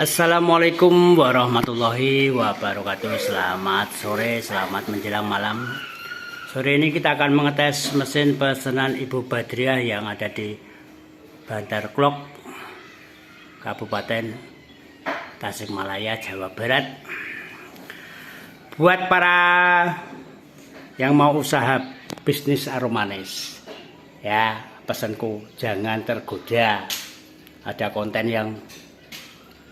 Assalamualaikum warahmatullahi wabarakatuh. Selamat sore, selamat menjelang malam. Sore ini kita akan mengetes mesin pesanan Ibu Badriah yang ada di Bantar Klok, Kabupaten Tasikmalaya, Jawa Barat. Buat para yang mau usaha bisnis aromanis, ya, pesanku jangan tergoda. Ada konten yang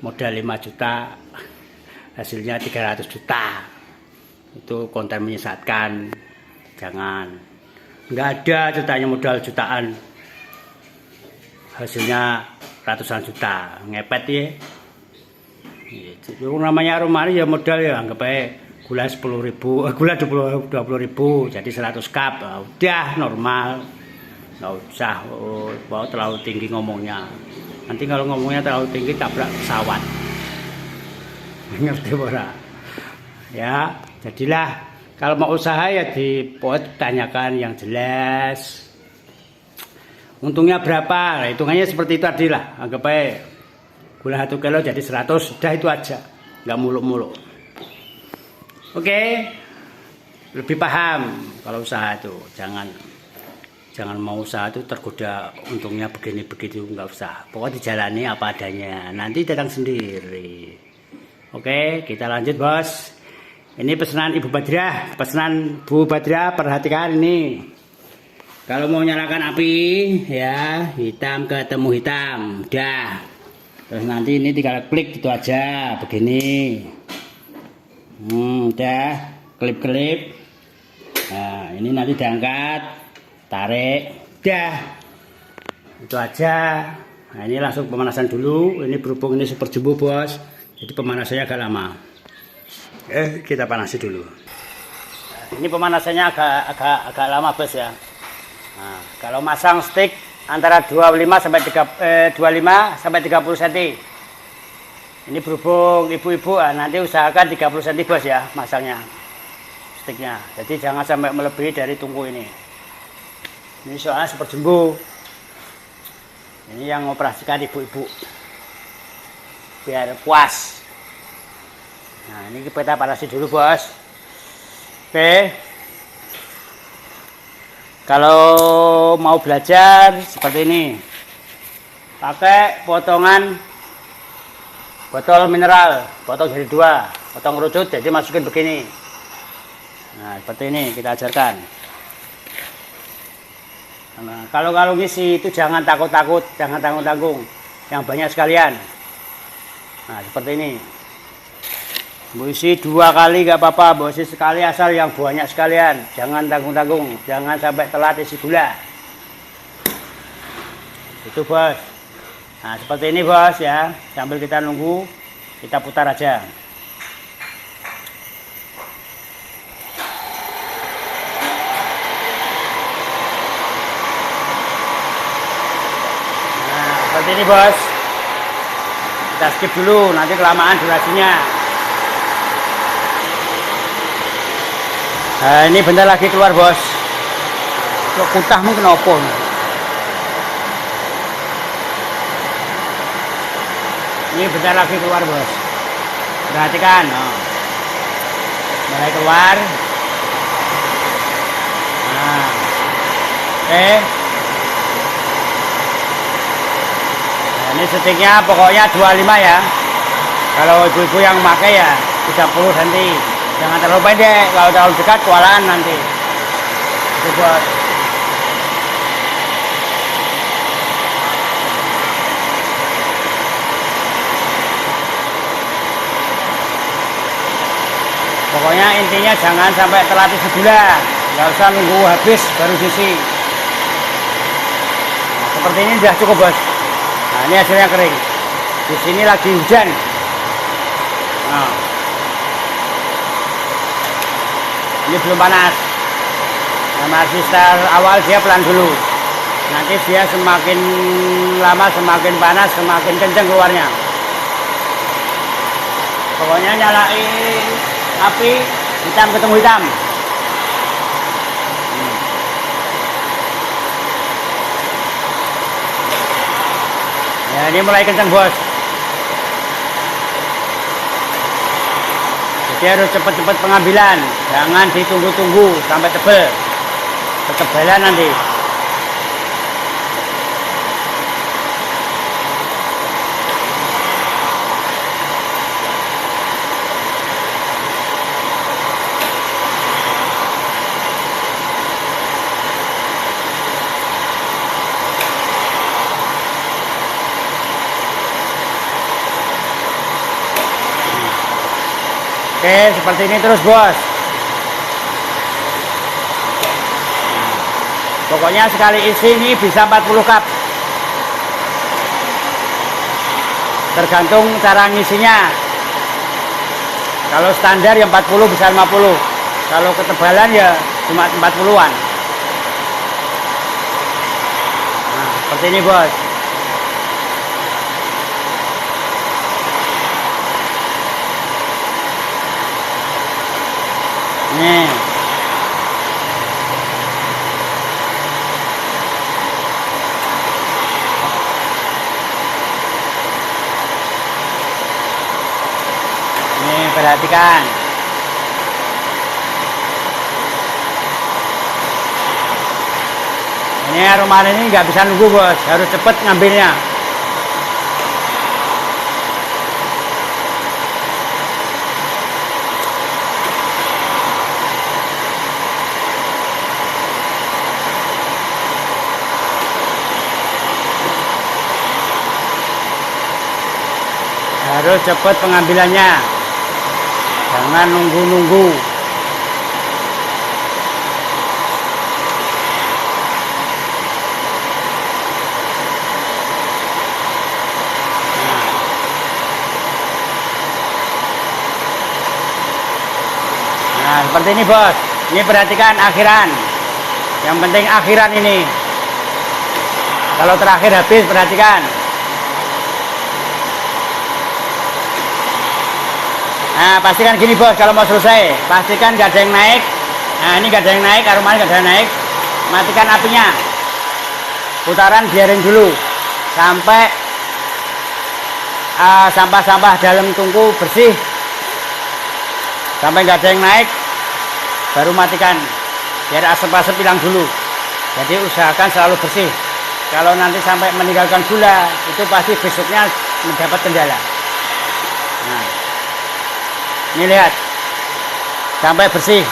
modal 5 juta hasilnya 300 juta, itu konten menyesatkan. Jangan, nggak ada ceritanya modal jutaan hasilnya ratusan juta, ngepet ya. Itu namanya aromanis ya, modal ya anggap aja gula 10.000, gula 20.000 jadi 100 cup, udah normal, nggak usah terlalu tinggi ngomongnya. Nanti kalau ngomongnya terlalu tinggi tabrak pesawat. Ngerti ora? Ya, jadilah kalau mau usaha ya tanyakan yang jelas. Untungnya berapa? Nah, hitungannya seperti itu tadi lah. Anggap aja gula 1 kilo jadi 100, udah itu aja. Nggak muluk-muluk. Oke. Lebih paham kalau usaha itu. Jangan mau usaha itu tergoda untungnya begini begitu, nggak usah. Pokoknya dijalani apa adanya, nanti datang sendiri. Oke, kita lanjut bos. Ini pesanan Ibu Badriah, pesanan Bu Badriah, perhatikan ini. Kalau mau nyalakan api ya hitam ketemu hitam, udah. Terus nanti ini tinggal klik gitu aja, begini. Udah, klip-klip. Nah, ini nanti diangkat, tarik, udah, itu aja. Nah, ini langsung pemanasan dulu. Ini berhubung ini super jumbo bos, jadi pemanasannya agak lama. Kita panasi dulu. Nah, ini pemanasannya agak lama bos ya. Nah, kalau masang stick antara 25 sampai 30 cm. Ini berhubung ibu-ibu, nanti usahakan 30 cm bos ya masangnya sticknya. Jadi jangan sampai melebihi dari tungku ini. Ini soalnya super jumbo. Ini yang operasikan ibu-ibu biar puas. Nah, ini kita panasi dulu bos. Oke. Kalau mau belajar seperti ini, pakai potongan botol mineral, potong jadi 2, potong kerucut, jadi masukin begini. Nah, seperti ini kita ajarkan. Nah, kalau ngisi itu jangan takut-takut, jangan tanggung-tanggung, yang banyak sekalian. Nah, seperti ini. Mau isi 2 kali gak apa-apa, mau isi sekali asal yang banyak sekalian. Jangan tanggung-tanggung, jangan sampai telat isi gula. Itu bos. Nah, seperti ini bos ya. Sambil kita nunggu, kita putar aja. Seperti ini bos, kita skip dulu, nanti kelamaan durasinya. Nah, ini bentar lagi keluar bos. Kok kutahmu kenapa? Ini bentar lagi keluar bos. Perhatikan, mulai keluar. Nah, oke. Ini sticknya pokoknya 25 ya. Kalau ibu-ibu yang pakai ya 30 cm. Jangan terlalu pendek, kalau terlalu dekat kewalahan nanti. Itu buat. Pokoknya intinya jangan sampai telat isi gula. Nggak usah nunggu habis baru isi. Nah, seperti ini sudah cukup bos. Nah, ini hasilnya kering. Di sini lagi hujan. Nah, ini belum panas. Nah, masih start awal dia pelan dulu. Nanti dia semakin lama semakin panas, semakin kencang keluarnya. Pokoknya nyalain api hitam ketemu hitam. Ya, ini mulai kencang bos. Jadi harus cepat-cepat pengambilan, jangan ditunggu-tunggu sampai tebel, ketebalan nanti. Oke, seperti ini terus bos. Pokoknya sekali isi ini bisa 40 cup. Tergantung cara ngisinya. Kalau standar ya 40 bisa 50. Kalau ketebalan ya cuma 40-an. Nah, seperti ini bos. Nih. Nih, perhatikan. Ini rumah ini nggak bisa nunggu bos, harus cepet ngambilnya. Harus cepat pengambilannya, jangan nunggu-nunggu. Nah, seperti ini bos. Ini perhatikan akhiran. Yang penting akhiran ini. Kalau terakhir habis perhatikan. Nah, pastikan gini bos, kalau mau selesai, pastikan gak ada yang naik. Nah, ini gak ada yang naik, aromanya gak ada yang naik. Matikan apinya. Putaran biarin dulu sampai sampah-sampah dalam tungku bersih. Sampai gak ada yang naik, baru matikan. Biar asap-asap hilang dulu. Jadi usahakan selalu bersih. Kalau nanti sampai meninggalkan gula, itu pasti besoknya mendapat kendala. Nah. Ini lihat, sampai bersih.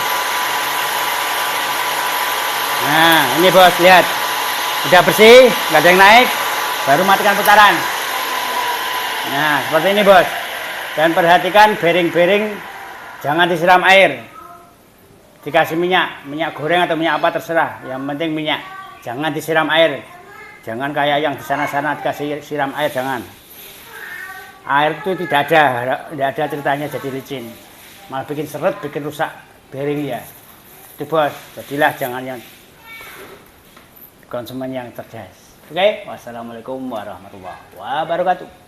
Nah, ini bos, lihat. Udah bersih, nggak ada yang naik, baru matikan putaran. Nah, seperti ini bos. Dan perhatikan bearing-bearing jangan disiram air. Dikasih minyak goreng atau minyak apa terserah. Yang penting minyak, jangan disiram air. Jangan kayak yang di sana-sana dikasih siram air, jangan. Air itu tidak ada ceritanya jadi licin, malah bikin seret, bikin rusak bearing ya. Itu bos, jadilah jangan yang konsumen yang cerdas. Oke, wassalamualaikum warahmatullahi wabarakatuh.